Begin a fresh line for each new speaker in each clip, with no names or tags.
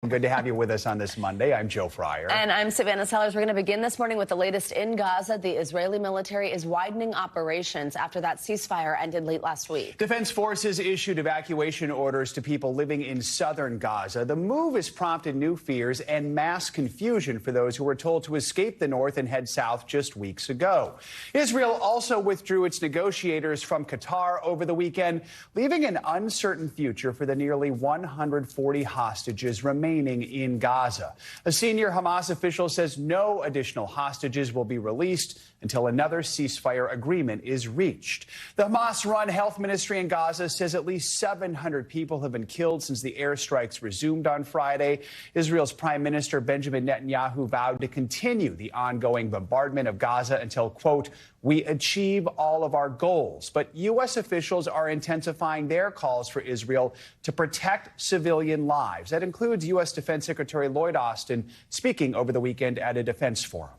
Good to have you with us on this Monday. I'm Joe Fryer.
And I'm Savannah Sellers. We're going to begin this morning with the latest in Gaza. The Israeli military is widening operations after that ceasefire ended late last week.
Defense forces issued evacuation orders to people living in southern Gaza. The move has prompted new fears and mass confusion for those who were told to escape the north and head south just weeks ago. Israel also withdrew its negotiators from Qatar over the weekend, leaving an uncertain future for the nearly 140 hostages remaining in Gaza. A senior Hamas official says no additional hostages will be released until another ceasefire agreement is reached. The Hamas-run health ministry in Gaza says at least 700 people have been killed since the airstrikes resumed on Friday. Israel's Prime Minister Benjamin Netanyahu vowed to continue the ongoing bombardment of Gaza until, quote, we achieve all of our goals. But U.S. officials are intensifying their calls for Israel to protect civilian lives. That includes U.S. Defense Secretary Lloyd Austin speaking over the weekend at a defense forum.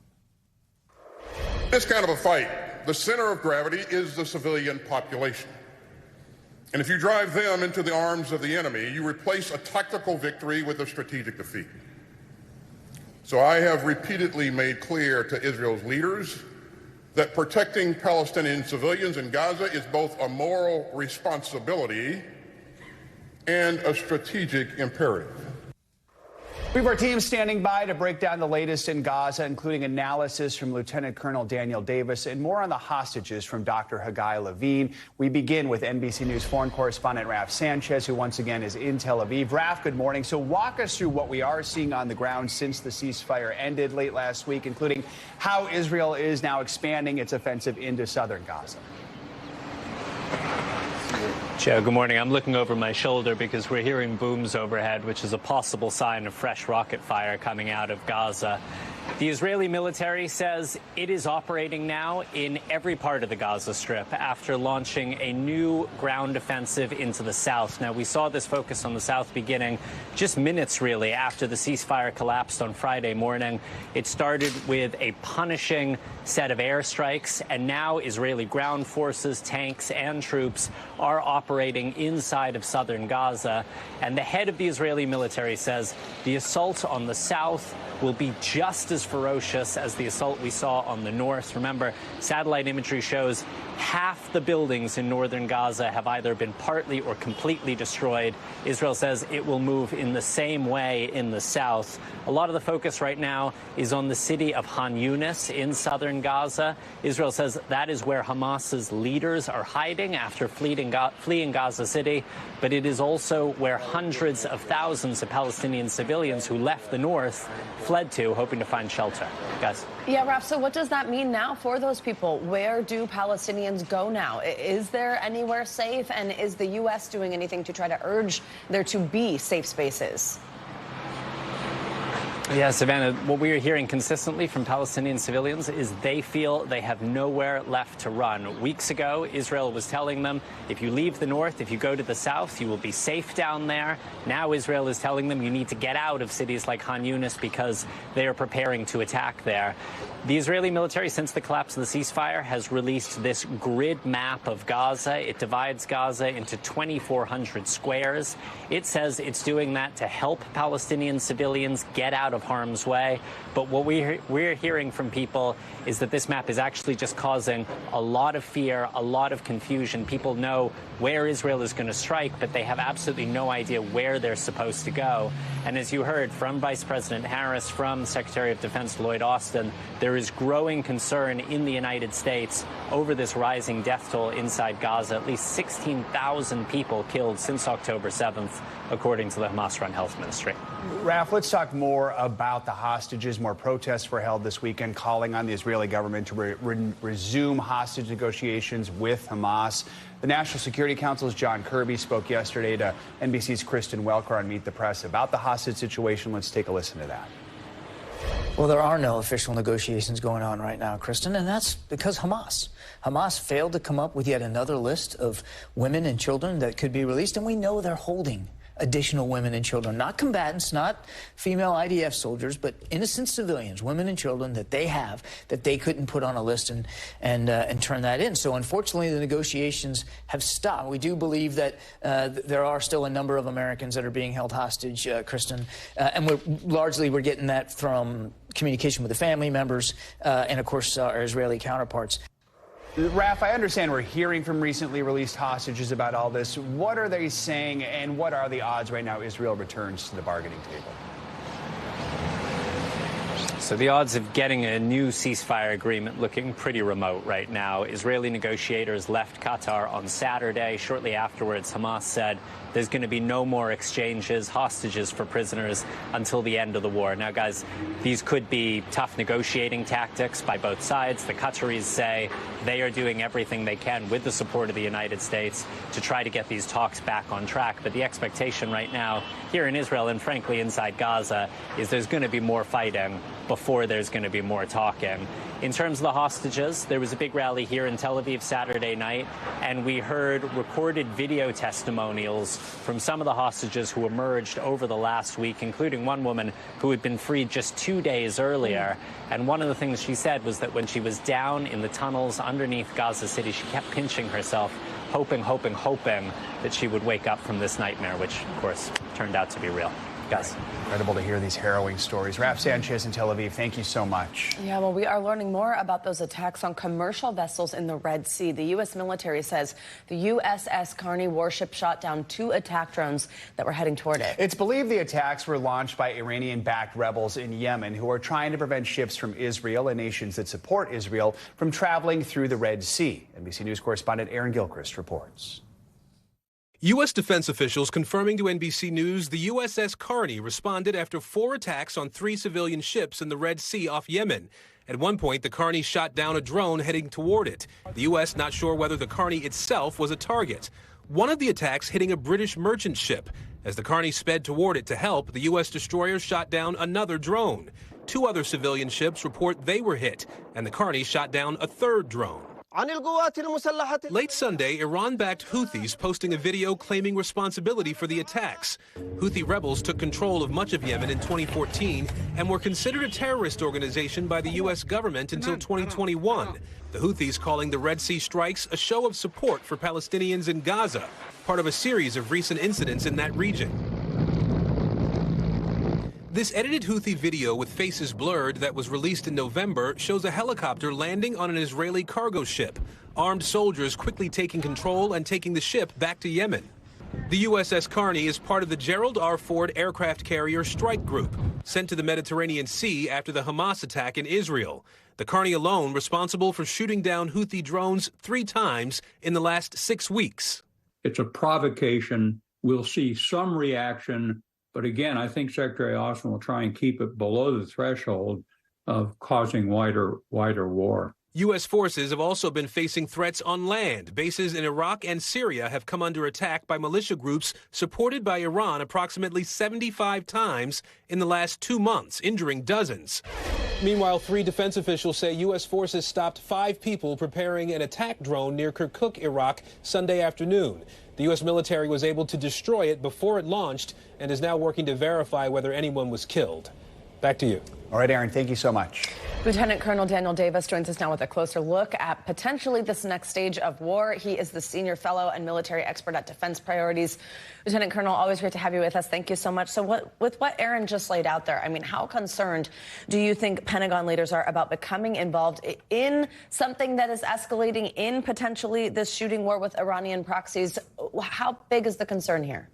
This kind of a fight, the center of gravity is the civilian population. And if you drive them into the arms of the enemy, you replace a tactical victory with a strategic defeat. So I have repeatedly made clear to Israel's leaders that protecting Palestinian civilians in Gaza is both a moral responsibility and a strategic imperative.
We have our team standing by to break down the latest in Gaza, including analysis from Lieutenant Colonel Daniel Davis and more on the hostages from Dr. Haggai Levine. We begin with NBC News foreign correspondent Raf Sanchez, who once again is in Tel Aviv. Raf, good morning. So walk us through what we are seeing on the ground since the ceasefire ended late last week, including how Israel is now expanding its offensive into southern Gaza.
Joe, good morning. I'm looking over my shoulder because we're hearing booms overhead, which is a possible sign of fresh rocket fire coming out of Gaza. The Israeli military says it is operating now in every part of the Gaza Strip after launching a new ground offensive into the south. Now, we saw this focus on the south beginning just minutes, really, after the ceasefire collapsed on Friday morning. It started with a punishing set of airstrikes, and now Israeli ground forces, tanks, and troops are operating inside of southern Gaza. And the head of the Israeli military says the assault on the south will be just as ferocious as the assault we saw on the north. Remember, satellite imagery shows half the buildings in northern Gaza have either been partly or completely destroyed. Israel says it will move in the same way in the south. A lot of the focus right now is on the city of Han Yunis in southern Gaza. Israel says that is where Hamas's leaders are hiding after fleeing Gaza City. But it is also where hundreds of thousands of Palestinian civilians who left the north fled to, hoping to find shelter. Guys.
Yeah, Raf, so what does that mean now for those people? Where do Palestinians go now? Is there anywhere safe? And is the U.S. doing anything to try to urge there to be safe spaces?
Yeah, Savannah, what we are hearing consistently from Palestinian civilians is they feel they have nowhere left to run. Weeks ago, Israel was telling them, if you leave the north, if you go to the south, you will be safe down there. Now Israel is telling them you need to get out of cities like Han Yunis because they are preparing to attack there. The Israeli military, since the collapse of the ceasefire, has released this grid map of Gaza. It divides Gaza into 2,400 squares. It says it's doing that to help Palestinian civilians get out of harm's way. But what we're hearing from people is that this map is actually just causing a lot of fear, a lot of confusion. People know where Israel is going to strike, but they have absolutely no idea where they're supposed to go. And as you heard from Vice President Harris, from Secretary of Defense Lloyd Austin, there is growing concern in the United States over this rising death toll inside Gaza. At least 16,000 people killed since October 7th, according to the Hamas-run health ministry.
Raf, let's talk more about the hostages. More protests were held this weekend calling on the Israeli government to resume hostage negotiations with Hamas. The National Security Council's John Kirby spoke yesterday to NBC's Kristen Welker on Meet the Press about the hostage situation. Let's take a listen to that.
Well, there are no official negotiations going on right now, Kristen, and that's because Hamas failed to come up with yet another list of women and children that could be released, and we know they're holding additional women and children, not combatants, not female IDF soldiers, but innocent civilians, women and children that they have that they couldn't put on a list and turn that in. So unfortunately, the negotiations have stopped. We do believe that there are still a number of Americans that are being held hostage, Kristen, and we're getting that from communication with the family members and, of course, our Israeli counterparts.
Raf, I understand we're hearing from recently released hostages about all this. What are they saying, and what are the odds right now Israel returns to the bargaining table?
So the odds of getting a new ceasefire agreement looking pretty remote right now. Israeli negotiators left Qatar on Saturday. Shortly afterwards, Hamas said there's going to be no more exchanges, hostages for prisoners until the end of the war. Now, guys, these could be tough negotiating tactics by both sides. The Qataris say they are doing everything they can with the support of the United States to try to get these talks back on track. But the expectation right now here in Israel and, frankly, inside Gaza is there's going to be more fighting before there's going to be more talking. In terms of the hostages, there was a big rally here in Tel Aviv Saturday night, and we heard recorded video testimonials from some of the hostages who emerged over the last week, including one woman who had been freed just 2 days earlier. And one of the things she said was that when she was down in the tunnels underneath Gaza City, she kept pinching herself, hoping that she would wake up from this nightmare, which, of course, turned out to be real. Guys.
Incredible to hear these harrowing stories. Raf Sanchez in Tel Aviv, thank you so much.
Yeah, well, we are learning more about those attacks on commercial vessels in the Red Sea. The U.S. military says the USS Carney warship shot down 2 attack drones that were heading toward it.
It's believed the attacks were launched by Iranian-backed rebels in Yemen who are trying to prevent ships from Israel and nations that support Israel from traveling through the Red Sea. NBC News correspondent Aaron Gilchrist reports.
U.S. defense officials confirming to NBC News the USS Carney responded after 4 attacks on 3 civilian ships in the Red Sea off Yemen. At one point, the Carney shot down a drone heading toward it. The U.S. not sure whether the Carney itself was a target. One of the attacks hitting a British merchant ship. As the Carney sped toward it to help, the U.S. destroyer shot down another drone. 2 other civilian ships report they were hit, and the Carney shot down a 3rd drone. Late Sunday, Iran-backed Houthis posting a video claiming responsibility for the attacks. Houthi rebels took control of much of Yemen in 2014 and were considered a terrorist organization by the U.S. government until 2021. The Houthis calling the Red Sea strikes a show of support for Palestinians in Gaza, part of a series of recent incidents in that region. This edited Houthi video with faces blurred that was released in November shows a helicopter landing on an Israeli cargo ship. Armed soldiers quickly taking control and taking the ship back to Yemen. The USS Carney is part of the Gerald R. Ford aircraft carrier strike group, sent to the Mediterranean Sea after the Hamas attack in Israel. The Carney alone responsible for shooting down Houthi drones 3 times in the last 6 weeks.
It's a provocation. We'll see some reaction. But again, I think Secretary Austin will try and keep it below the threshold of causing wider war.
U.S. forces have also been facing threats on land. Bases in Iraq and Syria have come under attack by militia groups supported by Iran approximately 75 times in the last 2 months, injuring dozens. Meanwhile, 3 defense officials say U.S. forces stopped 5 people preparing an attack drone near Kirkuk, Iraq, Sunday afternoon. The U.S. military was able to destroy it before it launched and is now working to verify whether anyone was killed. Back to you.
All right, Aaron, thank you so much.
Lieutenant Colonel Daniel Davis joins us now with a closer look at potentially this next stage of war. He is the senior fellow and military expert at Defense Priorities. Lieutenant Colonel, always great to have you with us. Thank you so much. So with what Aaron just laid out there, I mean, how concerned do you think Pentagon leaders are about becoming involved in something that is escalating in potentially this shooting war with Iranian proxies? How big is the concern here?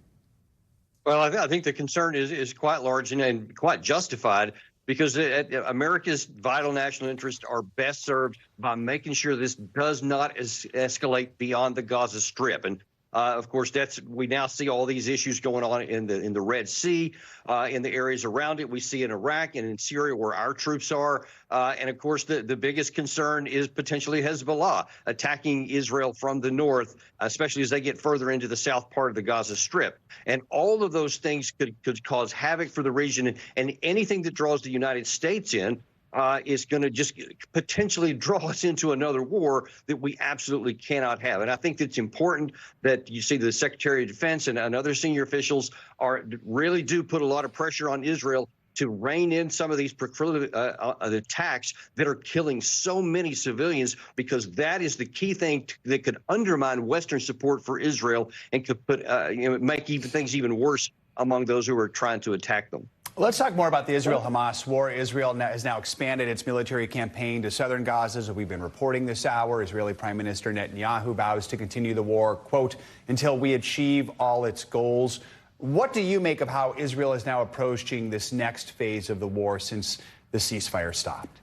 Well, I think the concern is quite large and quite justified, because America's vital national interests are best served by making sure this does not escalate beyond the Gaza Strip. And of course, we now see all these issues going on in the Red Sea, in the areas around it. We see in Iraq and in Syria where our troops are. And of course, the biggest concern is potentially Hezbollah attacking Israel from the north, especially as they get further into the south part of the Gaza Strip. And all of those things could cause havoc for the region, and anything that draws the United States in is going to just potentially draw us into another war that we absolutely cannot have. And I think it's important that you see the Secretary of Defense and other senior officials really do put a lot of pressure on Israel to rein in some of these attacks that are killing so many civilians, because that is the key thing that could undermine Western support for Israel and could put, make things even worse among those who are trying to attack them.
Let's talk more about the Israel-Hamas war. Israel has now expanded its military campaign to southern Gaza, as we've been reporting this hour. Israeli Prime Minister Netanyahu vows to continue the war, quote, until we achieve all its goals. What do you make of how Israel is now approaching this next phase of the war since the ceasefire stopped?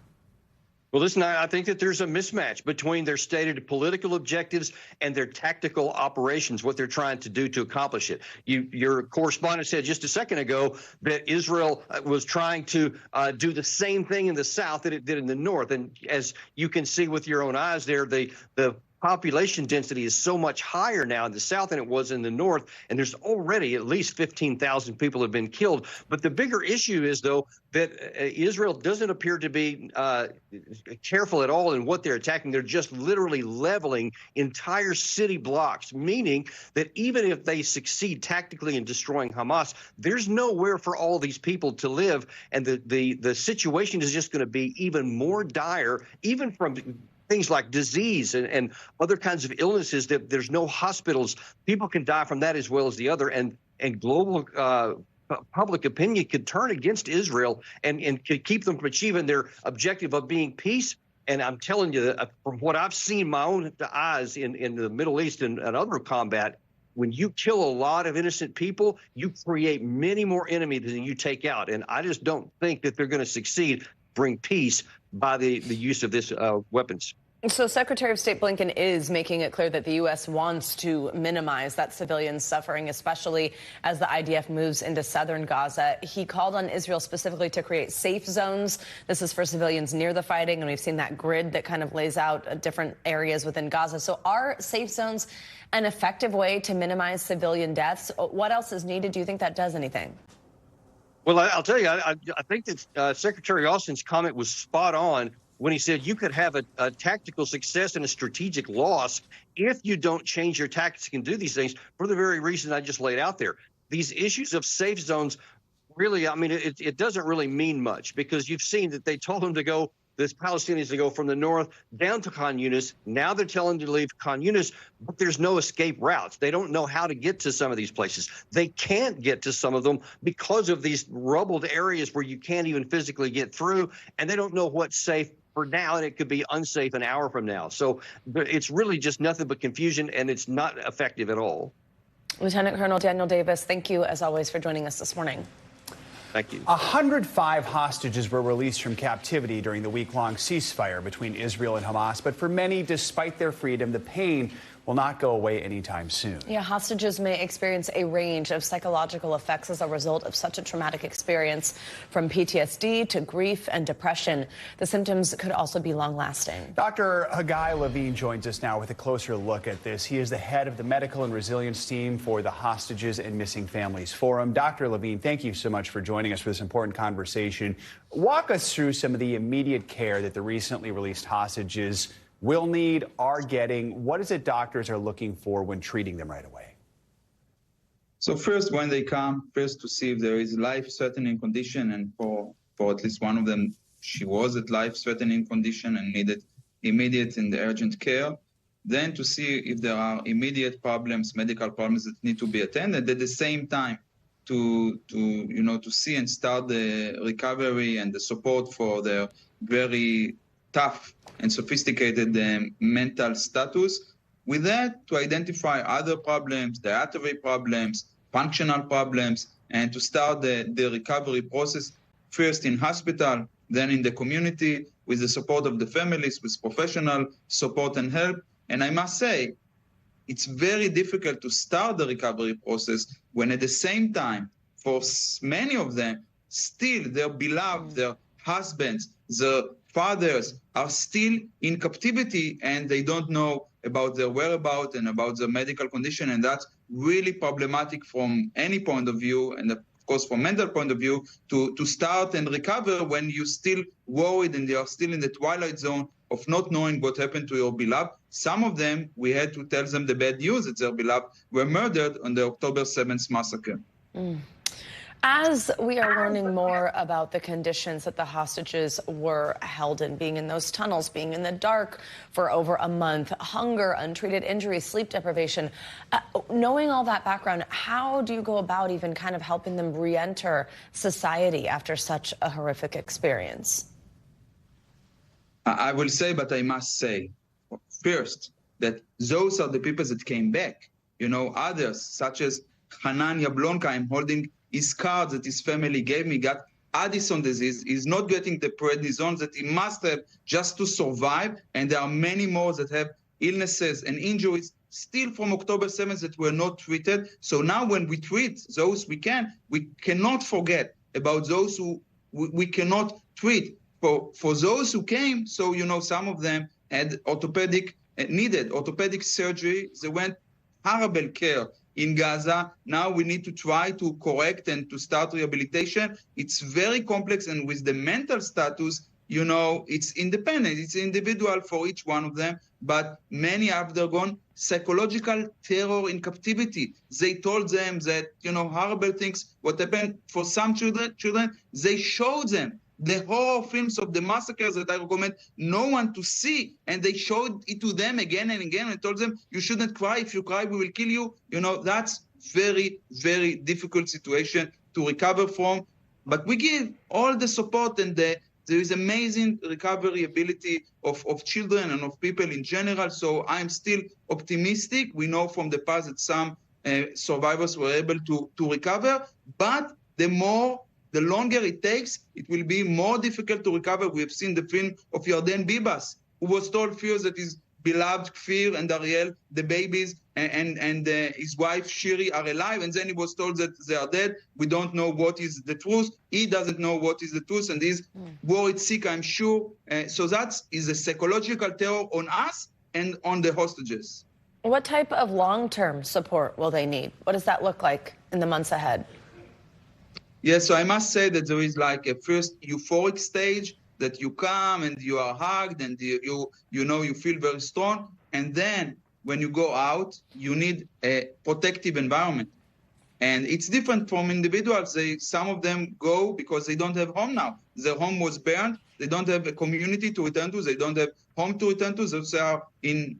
Well, listen, I think that there's a mismatch between their stated political objectives and their tactical operations, what they're trying to do to accomplish it. Your correspondent said just a second ago that Israel was trying to do the same thing in the south that it did in the north. And as you can see with your own eyes there, the population density is so much higher now in the south than it was in the north, and there's already at least 15,000 people have been killed. But the bigger issue is, though, that Israel doesn't appear to be careful at all in what they're attacking. They're just literally leveling entire city blocks, meaning that even if they succeed tactically in destroying Hamas, there's nowhere for all these people to live, and the situation is just going to be even more dire, even from things like disease and other kinds of illnesses, that there's no hospitals. People can die from that as well as the other. And global public opinion could turn against Israel and could keep them from achieving their objective of being peace. And I'm telling you, from what I've seen my own eyes in the Middle East and other combat, when you kill a lot of innocent people, you create many more enemies than you take out. And I just don't think that they're going to succeed bring peace by the use of this weapons.
So Secretary of State Blinken is making it clear that the U.S. wants to minimize that civilian suffering, especially as the IDF moves into southern Gaza. He called on Israel specifically to create safe zones. This is for civilians near the fighting, and we've seen that grid that kind of lays out different areas within Gaza. So are safe zones an effective way to minimize civilian deaths? What else is needed? Do you think that does anything?
Well, I'll tell you, I think that Secretary Austin's comment was spot on when he said you could have a tactical success and a strategic loss if you don't change your tactics and do these things, for the very reason I just laid out there. These issues of safe zones, really, I mean, it doesn't really mean much, because you've seen that they told them to go, the Palestinians to go from the north down to Khan Yunis. Now they're telling them to leave Khan Yunis, but there's no escape routes. They don't know how to get to some of these places. They can't get to some of them because of these rubbled areas where you can't even physically get through, and they don't know what's safe for now, and it could be unsafe an hour from now. So it's really just nothing but confusion, and it's not effective at all.
Lieutenant Colonel Daniel Davis, thank you, as always, for joining us this morning.
Thank you.
105 hostages were released from captivity during the week-long ceasefire between Israel and Hamas. But for many, despite their freedom, the pain will not go away anytime soon.
Yeah, hostages may experience a range of psychological effects as a result of such a traumatic experience, from PTSD to grief and depression. The symptoms could also be long-lasting.
Dr. Hagai Levine joins us now with a closer look at this. He is the head of the Medical and Resilience Team for the Hostages and Missing Families Forum. Dr. Levine, thank you so much for joining us for this important conversation. Walk us through some of the immediate care that the recently released hostages will need, are getting. What is it doctors are looking for when treating them right away?
So first, when they come, first to see if there is life-threatening condition, and for at least one of them, she was at life-threatening condition and needed immediate and urgent care. Then to see if there are immediate problems, medical problems that need to be attended. At the same time, to see and start the recovery and the support for their very tough and sophisticated mental status. With that, to identify other problems, dietary problems, functional problems, and to start the recovery process, first in hospital, then in the community, with the support of the families, with professional support and help. And I must say, it's very difficult to start the recovery process when at the same time, for many of them, still their beloved, their husbands, their fathers are still in captivity, and they don't know about their whereabouts and about their medical condition. And that's really problematic from any point of view, and of course, from mental point of view, to start and recover when you're still worried and you're still in the twilight zone of not knowing what happened to your beloved. Some of them, we had to tell them the bad news that their beloved were murdered on the October 7th massacre.
As we are learning more about the conditions that the hostages were held in, being in those tunnels, being in the dark for over a month, hunger, untreated injuries, sleep deprivation, knowing all that background, how do you go about even kind of helping them re-enter society after such a horrific experience?
I will say, but I must say, first, that those are the people that came back. You know, others, such as Hanan Yablonka, I'm holding his card that his family gave me, got Addison disease, is not getting the prednisone that he must have just to survive. And there are many more that have illnesses and injuries still from October 7th that were not treated. So now when we treat those we cannot forget about those who we cannot treat. For those who came, so, you know, some of them had needed orthopedic surgery. They went horrible care in Gaza. Now we need to try to correct and to start rehabilitation. It's very complex, and with the mental status, you know, it's independent. It's individual for each one of them, but many have undergone psychological terror in captivity. They told them that, you know, horrible things, what happened for some children, they showed them the horror films of the massacres that I recommend no one to see. And they showed it to them again and again and told them, you shouldn't cry. If you cry, we will kill you. You know, that's very, very difficult situation to recover from. But we give all the support, and there is amazing recovery ability of children and of people in general. So I'm still optimistic. We know from the past that some survivors were able to recover, but the longer it takes, it will be more difficult to recover. We have seen the film of Yarden Bibas, who was told first that his beloved Kfir and Ariel, the babies, and his wife Shiri are alive, and then he was told that they are dead. We don't know what is the truth. He doesn't know what is the truth, and he's worried sick, I'm sure. So that is a psychological terror on us and on the hostages.
What type of long-term support will they need? What does that look like in the months ahead?
Yes, so I must say that there is like a first euphoric stage that you come and you are hugged and you feel very strong. And then when you go out, you need a protective environment. And it's different from individuals. Some of them go because they don't have home now. Their home was burned. They don't have a community to return to. They don't have home to return to. They are in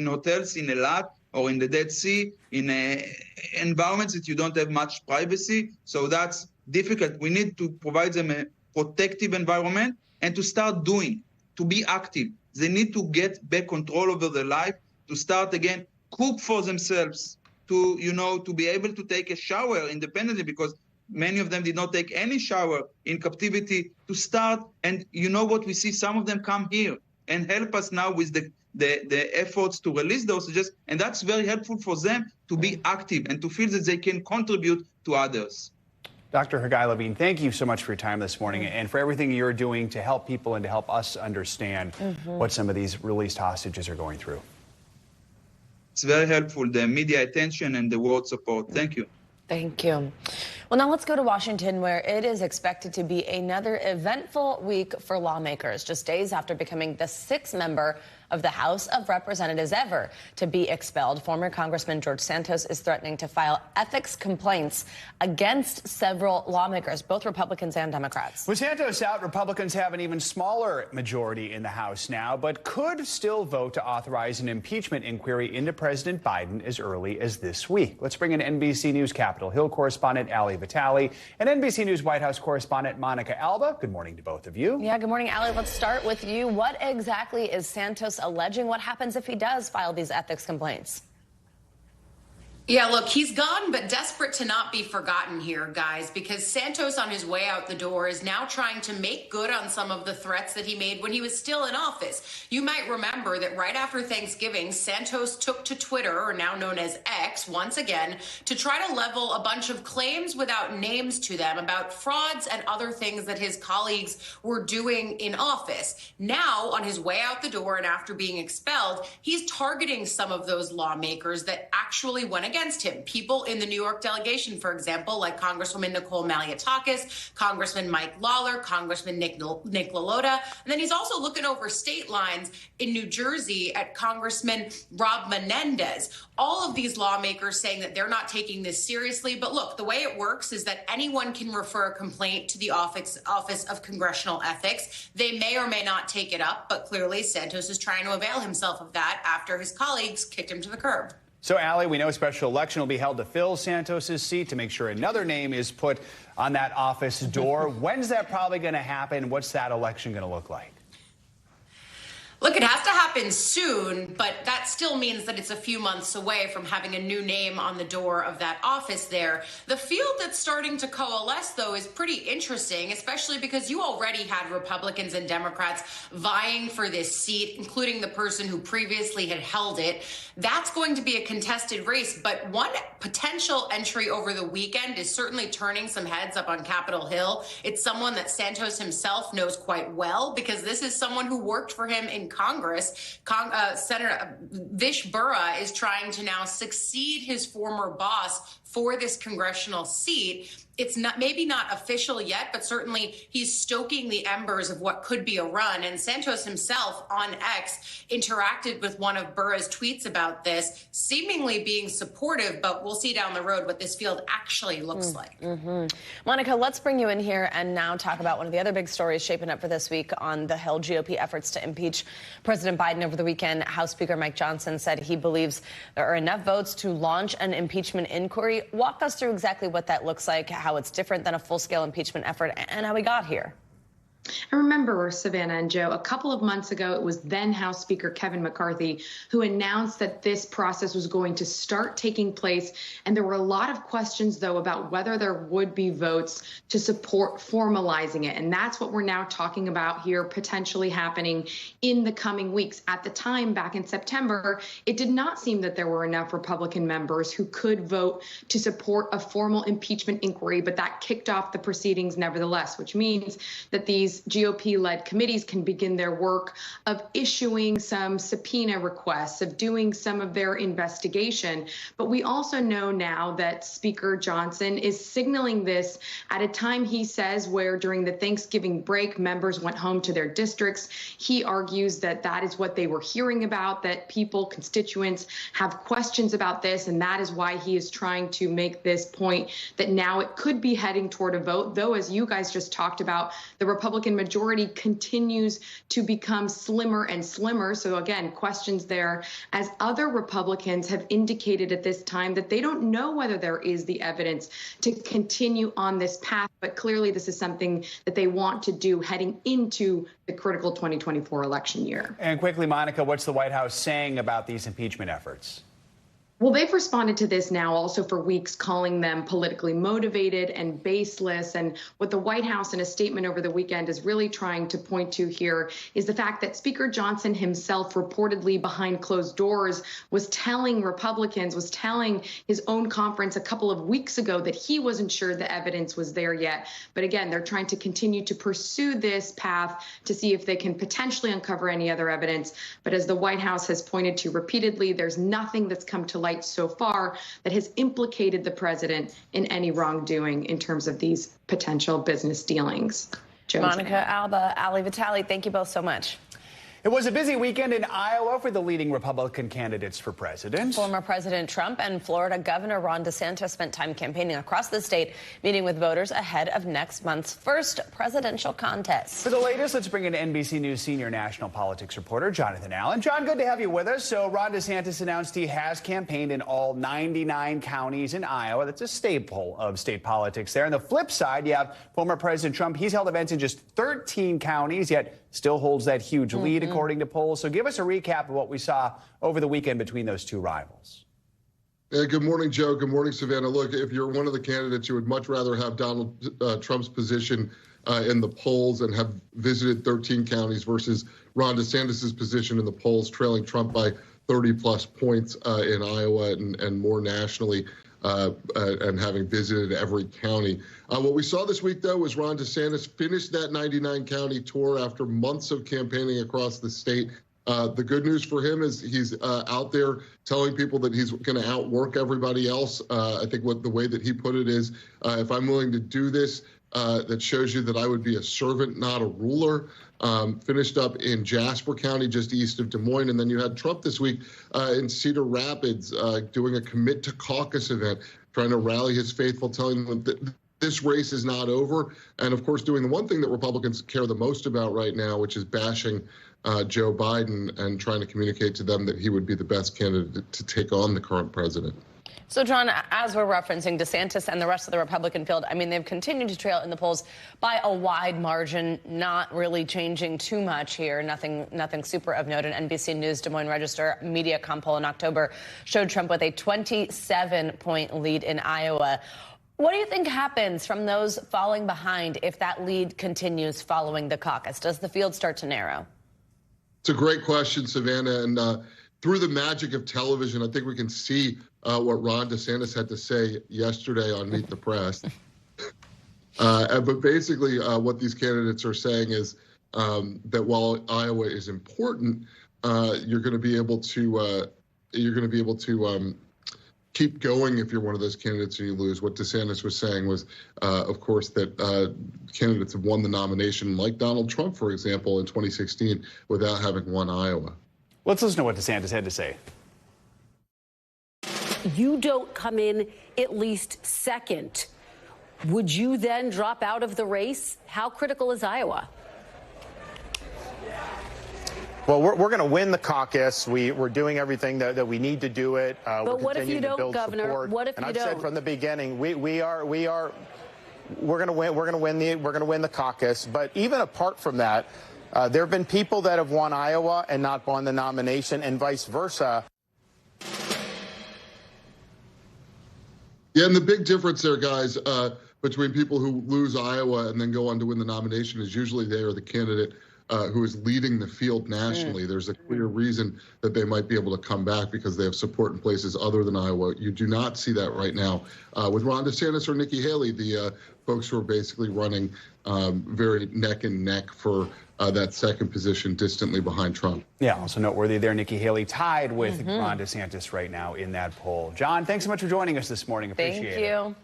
hotels in Eilat or in the Dead Sea, in environments that you don't have much privacy. So that's difficult. We need to provide them a protective environment and to start to be active. They need to get back control over their life, to start again, cook for themselves, to be able to take a shower independently, because many of them did not take any shower in captivity, to start. And you know what we see? Some of them come here and help us now with the efforts to release the hostages. And that's very helpful for them to be active and to feel that they can contribute to others.
Dr. Hagai Levine, thank you so much for your time this morning and for everything you're doing to help people and to help us understand what some of these released hostages are going through.
It's very helpful, the media attention and the word support. Thank you.
Thank you. Well, now let's go to Washington, where it is expected to be another eventful week for lawmakers, just days after becoming the 6th member of the House of Representatives ever to be expelled. Former Congressman George Santos is threatening to file ethics complaints against several lawmakers, both Republicans and Democrats.
With Santos out, Republicans have an even smaller majority in the House now, but could still vote to authorize an impeachment inquiry into President Biden as early as this week. Let's bring in NBC News Capitol Hill correspondent Ali Vitale and NBC News White House correspondent Monica Alba. Good morning to both of you.
Yeah, good morning, Ali. Let's start with you. What exactly is Santos alleging? What happens if he does file these ethics complaints?
Yeah, look, he's gone, but desperate to not be forgotten here, guys, because Santos on his way out the door is now trying to make good on some of the threats that he made when he was still in office. You might remember that right after Thanksgiving, Santos took to Twitter, or now known as X, once again, to try to level a bunch of claims without names to them about frauds and other things that his colleagues were doing in office. Now, on his way out the door and after being expelled, he's targeting some of those lawmakers that actually went against against him. People in the New York delegation, for example, like Congresswoman Nicole Malliotakis, Congressman Mike Lawler, Congressman Nick Lalotta. And then he's also looking over state lines in New Jersey at Congressman Rob Menendez. All of these lawmakers saying that they're not taking this seriously. But look, the way it works is that anyone can refer a complaint to the Office of Congressional Ethics. They may or may not take it up, but clearly Santos is trying to avail himself of that after his colleagues kicked him to the curb.
So, Allie, we know a special election will be held to fill Santos's seat to make sure another name is put on that office door. When's that probably going to happen? What's that election going to look like?
Look, it has to happen soon, but that still means that it's a few months away from having a new name on the door of that office there. The field that's starting to coalesce, though, is pretty interesting, especially because you already had Republicans and Democrats vying for this seat, including the person who previously had held it. That's going to be a contested race, but one potential entry over the weekend is certainly turning some heads up on Capitol Hill. It's someone that Santos himself knows quite well because this is someone who worked for him in Congress. Senator Vish Burra is trying to now succeed his former boss for this congressional seat. It's not maybe not official yet, but certainly he's stoking the embers of what could be a run. And Santos himself on X interacted with one of Burra's tweets about this, seemingly being supportive, but we'll see down the road what this field actually looks like.
Monica, let's bring you in here and now talk about one of the other big stories shaping up for this week on the Hill. GOP efforts to impeach President Biden over the weekend. House Speaker Mike Johnson said he believes there are enough votes to launch an impeachment inquiry. Walk us through exactly what that looks like, how it's different than a full-scale impeachment effort, and how we got here.
I remember, Savannah and Joe, a couple of months ago, it was then House Speaker Kevin McCarthy who announced that this process was going to start taking place. And there were a lot of questions, though, about whether there would be votes to support formalizing it. And that's what we're now talking about here, potentially happening in the coming weeks. At the time, back in September, it did not seem that there were enough Republican members who could vote to support a formal impeachment inquiry, but that kicked off the proceedings nevertheless, which means that these GOP-led committees can begin their work of issuing some subpoena requests, of doing some of their investigation. But we also know now that Speaker Johnson is signaling this at a time, he says, where during the Thanksgiving break, members went home to their districts. He argues that that is what they were hearing about, that people, constituents have questions about this, and that is why he is trying to make this point that now it could be heading toward a vote, though, as you guys just talked about, the Republican majority continues to become slimmer and slimmer. So again, questions there, as other Republicans have indicated at this time that they don't know whether there is the evidence to continue on this path. But clearly this is something that they want to do heading into the critical 2024 election year.
And quickly, Monica, what's the White House saying about these impeachment efforts?
Well, they've responded to this now also for weeks, calling them politically motivated and baseless. And what the White House in a statement over the weekend is really trying to point to here is the fact that Speaker Johnson himself reportedly behind closed doors was telling Republicans, was telling his own conference a couple of weeks ago that he wasn't sure the evidence was there yet. But again, they're trying to continue to pursue this path to see if they can potentially uncover any other evidence. But as the White House has pointed to repeatedly, there's nothing that's come to light so far that has implicated the president in any wrongdoing in terms of these potential business dealings.
Monica Alba, Ali Vitale, thank you both so much.
It was a busy weekend in Iowa for the leading Republican candidates for president.
Former President Trump and Florida Governor Ron DeSantis spent time campaigning across the state, meeting with voters ahead of next month's first presidential contest.
For the latest, let's bring in NBC News senior national politics reporter Jonathan Allen. John, good to have you with us. So Ron DeSantis announced he has campaigned in all 99 counties in Iowa. That's a staple of state politics there. On the flip side, you have former President Trump. He's held events in just 13 counties, yet still holds that huge lead, according to polls. So give us a recap of what we saw over the weekend between those two rivals.
Good morning, Joe. Good morning, Savannah. Look, if you're one of the candidates, you would much rather have Donald Trump's position in the polls and have visited 13 counties versus Ron DeSantis' position in the polls, trailing Trump by 30-plus points in Iowa and more nationally. And having visited every county. What we saw this week, though, was Ron DeSantis finished that 99-county tour after months of campaigning across the state The good news for him is he's out there telling people that he's going to outwork everybody else. I think the way that he put it is, if I'm willing to do this, that shows you that I would be a servant, not a ruler. Finished up in Jasper County, just east of Des Moines. And then you had Trump this week in Cedar Rapids doing a commit to caucus event, trying to rally his faithful, telling them that this race is not over. And of course, doing the one thing that Republicans care the most about right now, which is bashing Joe Biden and trying to communicate to them that he would be the best candidate to take on the current president.
So, John, as we're referencing, DeSantis and the rest of the Republican field, I mean, they've continued to trail in the polls by a wide margin, not really changing too much here. Nothing super of note. An NBC News Des Moines Register Mediacom poll in October showed Trump with a 27-point lead in Iowa. What do you think happens from those falling behind if that lead continues following the caucus? Does the field start to narrow?
It's a great question, Savannah. And through the magic of television, I think we can see what Ron DeSantis had to say yesterday on Meet the Press. But basically, what these candidates are saying is that while Iowa is important, you're going to be able to keep going if you're one of those candidates and you lose. What DeSantis was saying was, of course, that candidates have won the nomination, like Donald Trump, for example, in 2016, without having won Iowa.
Let's listen to what DeSantis had to say.
You don't come in at least second. Would you then drop out of the race? How critical is Iowa?
Well, we're going to win the caucus. We're doing everything that we need to do it.
But what if you don't, Governor?
Support.
What if you don't?
And I've said from the beginning, we're going to win. We're going to win the caucus. But even apart from that, there have been people that have won Iowa and not won the nomination, and vice versa.
Yeah, and the big difference there, guys, between people who lose Iowa and then go on to win the nomination is usually they are the candidate who is leading the field nationally. There's a clear reason that they might be able to come back because they have support in places other than Iowa. You do not see that right now with Ron DeSantis or Nikki Haley, the folks who are basically running very neck and neck for that second position distantly behind Trump.
Yeah, also noteworthy there, Nikki Haley tied with Ron DeSantis right now in that poll. John, thanks so much for joining us this morning. Appreciate it.
Thank you.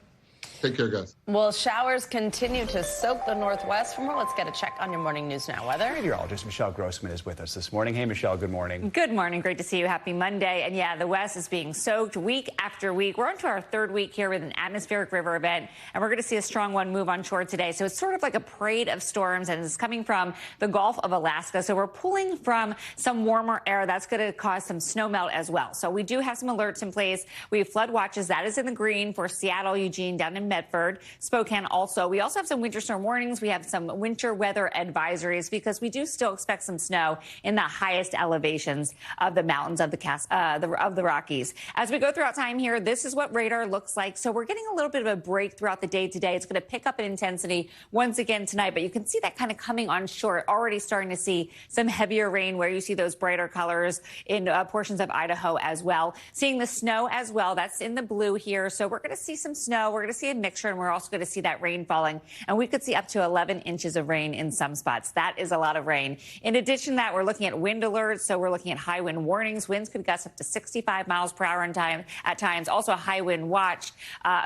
Take care, guys.
Well, showers continue to soak the Northwest. For more, let's get a check on your morning news now. Weather. Meteorologist Michelle Grossman is with us this morning. Hey, Michelle, good morning.
Good morning. Great to see you. Happy Monday. And yeah, the West is being soaked week after week. We're on to our third week here with an atmospheric river event, and we're going to see a strong one move on shore today. So it's sort of like a parade of storms, and it's coming from the Gulf of Alaska. So we're pulling from some warmer air. That's going to cause some snowmelt as well. So we do have some alerts in place. We have flood watches. That is in the green for Seattle, Eugene, down in Medford. Spokane also. We also have some winter storm warnings. We have some winter weather advisories because we do still expect some snow in the highest elevations of the mountains of the Rockies. As we go throughout time here, this is what radar looks like. So we're getting a little bit of a break throughout the day today. It's going to pick up in intensity once again tonight, but you can see that kind of coming on shore. Already starting to see some heavier rain where you see those brighter colors in portions of Idaho as well. Seeing the snow as well. That's in the blue here. So we're going to see some snow. We're going to see a mixture, and we're also going to see that rain falling, and we could see up to 11 inches of rain in some spots. That is a lot of rain. In addition to that, we're looking at wind alerts, so we're looking at high wind warnings. Winds could gust up to 65 miles per hour at times. Also a high wind watch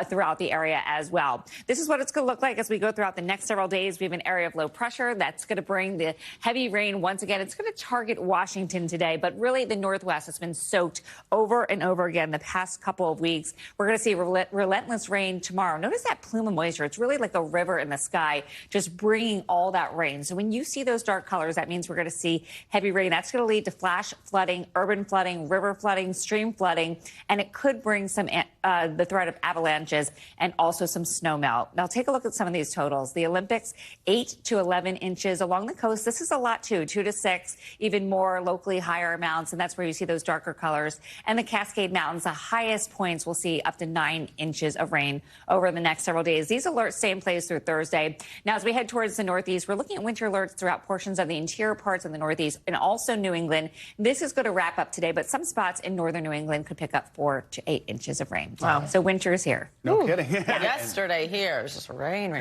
throughout the area as well. This is what it's going to look like as we go throughout the next several days. We have an area of low pressure that's going to bring the heavy rain once again. It's going to target Washington today, but really the Northwest has been soaked over and over again the past couple of weeks. We're going to see relentless rain tomorrow. Notice that plume of moisture. It's really like a river in the sky, just bringing all that rain. So when you see those dark colors, that means we're going to see heavy rain. That's going to lead to flash flooding, urban flooding, river flooding, stream flooding, and it could bring some the threat of avalanches and also some snow melt. Now take a look at some of these totals. The Olympics, 8 to 11 inches along the coast. This is a lot too, 2 to 6, even more locally higher amounts, and that's where you see those darker colors. And the Cascade Mountains, the highest points, will see up to 9 inches of rain over over the next several days. These alerts stay in place through Thursday. Now, as we head towards the Northeast, we're looking at winter alerts throughout portions of the interior parts of the Northeast and also New England. This is going to wrap up today, but some spots in northern New England could pick up 4 to 8 inches of rain.
Wow.
So winter is here.
No kidding.
Yesterday here, it was just rain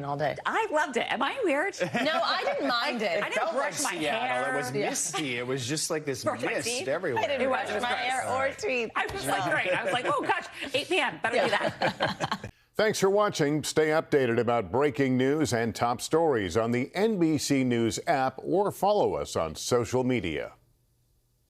all day.
I loved it. Am I weird?
No, I didn't mind it.
I didn't brush my hair.
It was misty. It was just like this mist everywhere.
I didn't brush my hair or teeth.
I was like, great. I was like, oh, gosh, 8 p.m. Better do that.
Thanks for watching. Stay updated about breaking news and top stories on the NBC News app or follow us on social media.